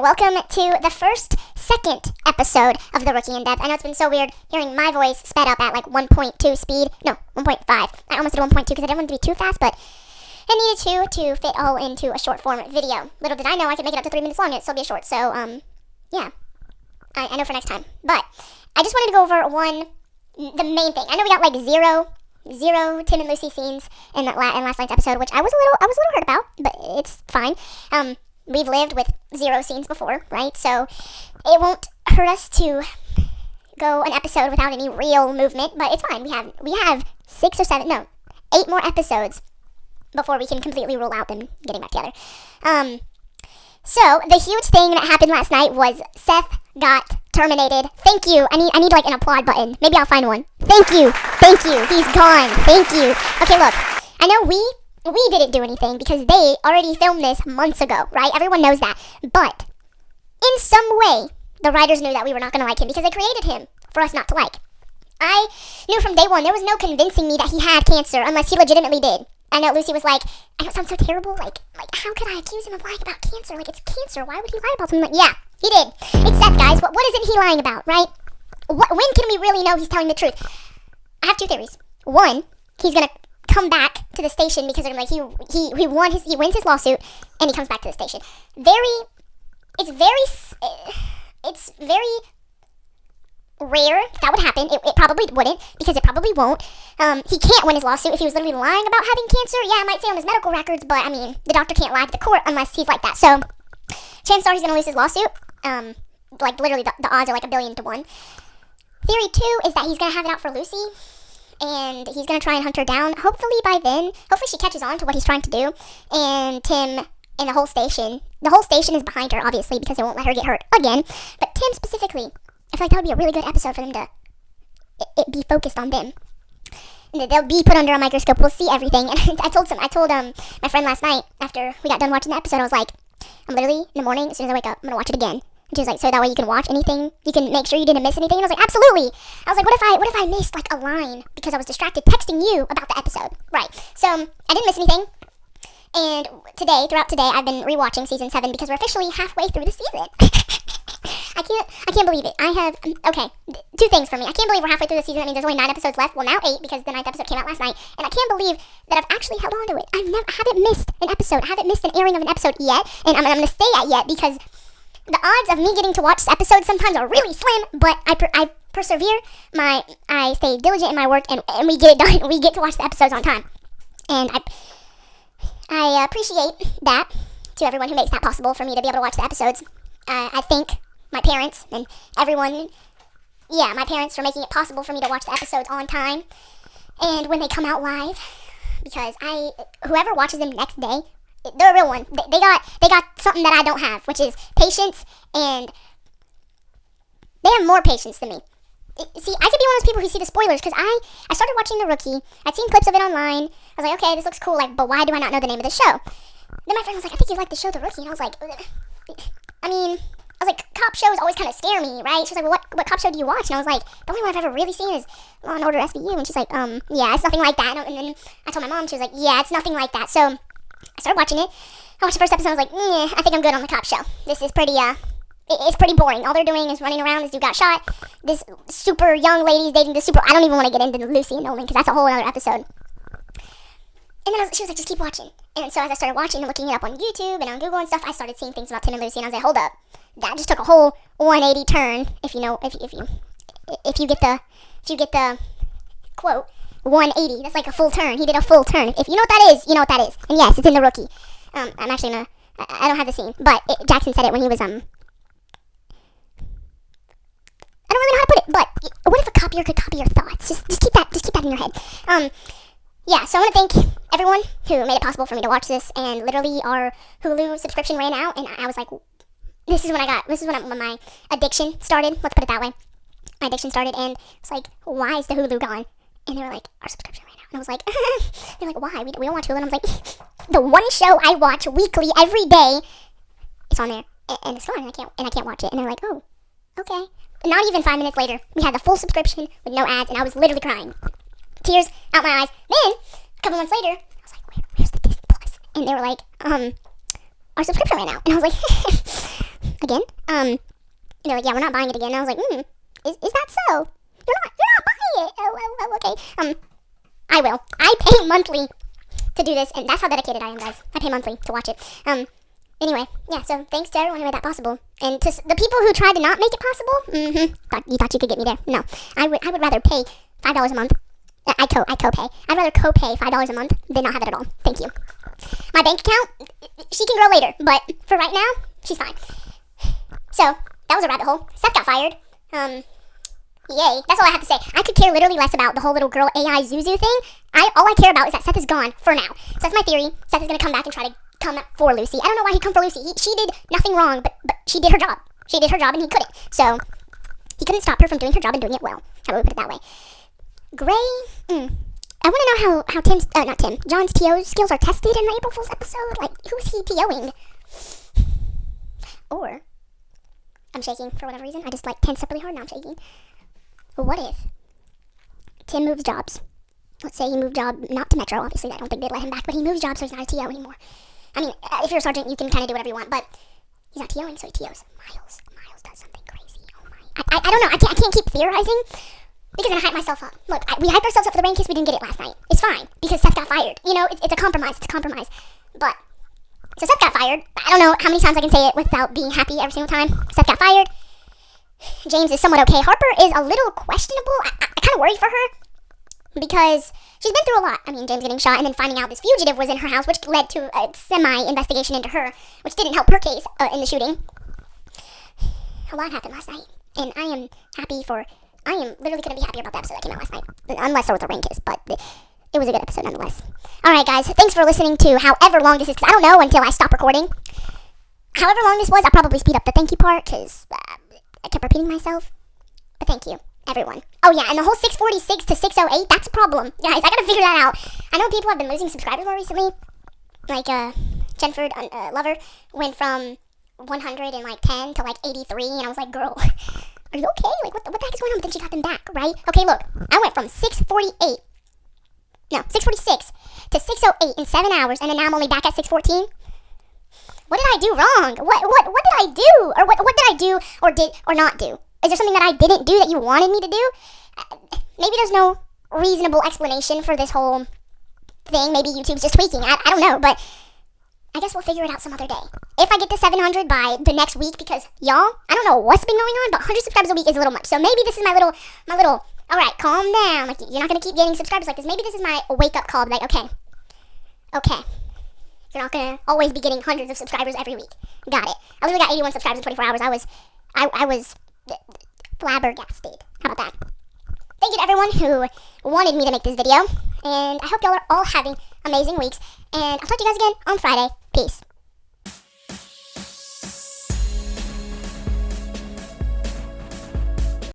Welcome to the second episode of The Rookie in Depth. I know it's been so weird hearing my voice sped up at like 1.2 speed. No, 1.5. I almost did 1.2 because I didn't want it to be too fast, but I needed to fit all into a short form video. Little did I know I could make it up to 3 minutes long and it'd still be short. So, yeah. I know for next time. But I just wanted to go over the main thing. I know we got like zero Tim and Lucy scenes in last night's episode, which I was a little hurt about, but it's fine. We've lived with 0 scenes before, right? So it won't hurt us to go an episode without any real movement, but it's fine. We have 8 more episodes before we can completely rule out them getting back together. So the huge thing that happened last night was Seth got terminated. Thank you. I need like an applaud button. Maybe I'll find one. Thank you. He's gone. Thank you. Okay, look. I know we didn't do anything because they already filmed this months ago, right? Everyone knows that. But in some way, the writers knew that we were not going to like him because they created him for us not to like. I knew from day one there was no convincing me that he had cancer unless he legitimately did. I know Lucy was like, I know it sounds so terrible, like how could I accuse him of lying about cancer? Like, it's cancer, why would he lie about something? Like, yeah, he did. It's Seth, guys, what isn't he lying about, right? When can we really know he's telling the truth? I have 2 theories. One, he's gonna come back to the station because they're like, he wins his lawsuit, and he comes back to the station. It's very rare that would happen. It probably wouldn't, because it probably won't. He can't win his lawsuit if he was literally lying about having cancer. Yeah, it might say on his medical records, but I mean, the doctor can't lie to the court unless he's like that. So, chances are he's gonna lose his lawsuit. Like literally, the odds are like 1,000,000,000 to 1. Theory 2 is that he's gonna have it out for Lucy, and he's gonna try and hunt her down. Hopefully by then, she catches on to what he's trying to do, and Tim and the whole station is behind her, obviously, because they won't let her get hurt again. But Tim specifically, I feel like that would be a really good episode for them to be focused on them. And they'll be put under a microscope. We'll see everything. And I told my friend last night after we got done watching the episode, I was like, I'm literally in the morning, as soon as I wake up, I'm gonna watch it again. And she was like, so that way you can watch anything, you can make sure you didn't miss anything. And I was like, absolutely. I was like, what if I missed like a line because I was distracted texting you about the episode, right? So I didn't miss anything. And throughout today, I've been rewatching season 7 because we're officially halfway through the season. I can't believe it. I have, 2 things for me. I can't believe we're halfway through the season. That means there's only 9 episodes left. Well, now 8, because the 9th episode came out last night. And I can't believe that I've actually held on to it. I haven't missed an episode. I haven't missed an airing of an episode yet. And I'm going to stay at yet because the odds of me getting to watch episodes sometimes are really slim. But I persevere. I stay diligent in my work, and we get it done. We get to watch the episodes on time. And I appreciate that to everyone who makes that possible for me to be able to watch the episodes. I thank my parents and everyone, my parents for making it possible for me to watch the episodes on time and when they come out live, because whoever watches them next day, they're a real one. They got something that I don't have, which is patience, and they have more patience than me. See, I could be one of those people who see the spoilers, because I started watching The Rookie. I'd seen clips of it online. I was like, okay, this looks cool, like, but why do I not know the name of the show? Then my friend was like, I think you like the show The Rookie, and I was like, cop shows always kind of scare me, right? She was like, well, what cop show do you watch? And I was like, the only one I've ever really seen is Law & Order SVU. And she's like, yeah, it's nothing like that. And then I told my mom, she was like, yeah, it's nothing like that. So I started watching it. I watched the first episode, I was like, I think I'm good on the cop show. This is pretty, it's pretty boring. All they're doing is running around. This dude got shot. This super young lady's dating this super, I don't even want to get into Lucy and Nolan, because that's a whole other episode. And then she was like, just keep watching. And so as I started watching and looking it up on YouTube and on Google and stuff, I started seeing things about Tim and Lucy, and I was like, hold up. That just took a whole 180 turn. If you get the quote 180, that's like a full turn. He did a full turn. If you know what that is, you know what that is. And yes, it's in The Rookie. I'm actually I don't have the scene, but Jackson said it when he was I don't really know how to put it, but what if a copier could copy your thoughts? Just keep that in your head. Yeah, so I want to thank everyone who made it possible for me to watch this, and literally our Hulu subscription ran out, and I was like, this is when my addiction started, let's put it that way. My addiction started, and it's like, why is the Hulu gone? And they were like, our subscription ran out. And I was like, they're like, why? We don't watch Hulu. And I was like, the one show I watch weekly, every day, it's on there, and it's gone, and I can't watch it. And they're like, oh, okay. Not even 5 minutes later, we had the full subscription with no ads, and I was literally crying. Tears out my eyes. Then, a couple months later, I was like, where's the Disney Plus? And they were like, our subscription ran out. And I was like, again. They're like, yeah, we're not buying it again. And I was like, is that so? You're not buying it. Oh, okay. I will. I pay monthly to do this, and that's how dedicated I am, guys. I pay monthly to watch it. Anyway, yeah, so thanks to everyone who made that possible. And to the people who tried to not make it possible, you thought you could get me there. No, I would rather pay $5 a month. I co-pay. I'd rather co-pay $5 a month than not have it at all. Thank you. My bank account, she can grow later, but for right now, she's fine. So, that was a rabbit hole. Seth got fired. Yay. That's all I have to say. I could care literally less about the whole little girl AI Zuzu thing. All I care about is that Seth is gone for now. So that's my theory. Seth is going to come back and try to come for Lucy. I don't know why he'd come for Lucy. She did nothing wrong, but she did her job. She did her job and he couldn't. So, he couldn't stop her from doing her job and doing it well. How about we put it that way? Gray, I want to know how John's TO skills are tested in the April Fool's episode. Like, who's he TOing? Or, I'm shaking for whatever reason. I just tensed up really hard, now I'm shaking. What if Tim moves jobs? Let's say he moved job, not to Metro, obviously I don't think they'd let him back, but he moves jobs so he's not a TO anymore. I mean, if you're a sergeant, you can kind of do whatever you want, but he's not TOing, so he TOs. Miles does something crazy. Oh my. I don't know, I can't keep theorizing, because then I hype myself up. Look, we hyped ourselves up for the rain kiss, we didn't get it last night. It's fine, because Seth got fired. You know, it's a compromise, But, so Seth got fired. I don't know how many times I can say it without being happy every single time. Seth got fired. James is somewhat okay. Harper is a little questionable. I kind of worry for her because she's been through a lot. I mean, James getting shot and then finding out this fugitive was in her house, which led to a semi-investigation into her, which didn't help her case in the shooting. A lot happened last night, and I am literally couldn't be happier about the episode that came out last night, unless there was a rain kiss, but it was a good episode nonetheless. Alright guys, thanks for listening to however long this is, because I don't know until I stop recording. However long this was, I'll probably speed up the thank you part, because I kept repeating myself. But thank you, everyone. Oh yeah, and the whole 646 to 608, that's a problem. Guys, I gotta figure that out. I know people have been losing subscribers more recently. Like, Jenford Lover went from 110 to 83, and I was like, girl, are you okay? Like, what the heck is going on? But then she got them back, right? Okay, look, I went from 646 to 608 in 7 hours, and then now I'm only back at 614. What did I do wrong? What did I do? Or what did I do or not do? Is there something that I didn't do that you wanted me to do? Maybe there's no reasonable explanation for this whole thing. Maybe YouTube's just tweaking. I don't know, but I guess we'll figure it out some other day. If I get to 700 by the next week, because y'all, I don't know what's been going on, but 100 subscribers a week is a little much. So maybe this is my little, all right, calm down. Like, you're not going to keep getting subscribers like this. Maybe this is my wake-up call. Like, okay. You're not going to always be getting hundreds of subscribers every week. Got it. I literally got 81 subscribers in 24 hours. I was flabbergasted. How about that? Thank you to everyone who wanted me to make this video. And I hope y'all are all having amazing weeks. And I'll talk to you guys again on Friday. Peace.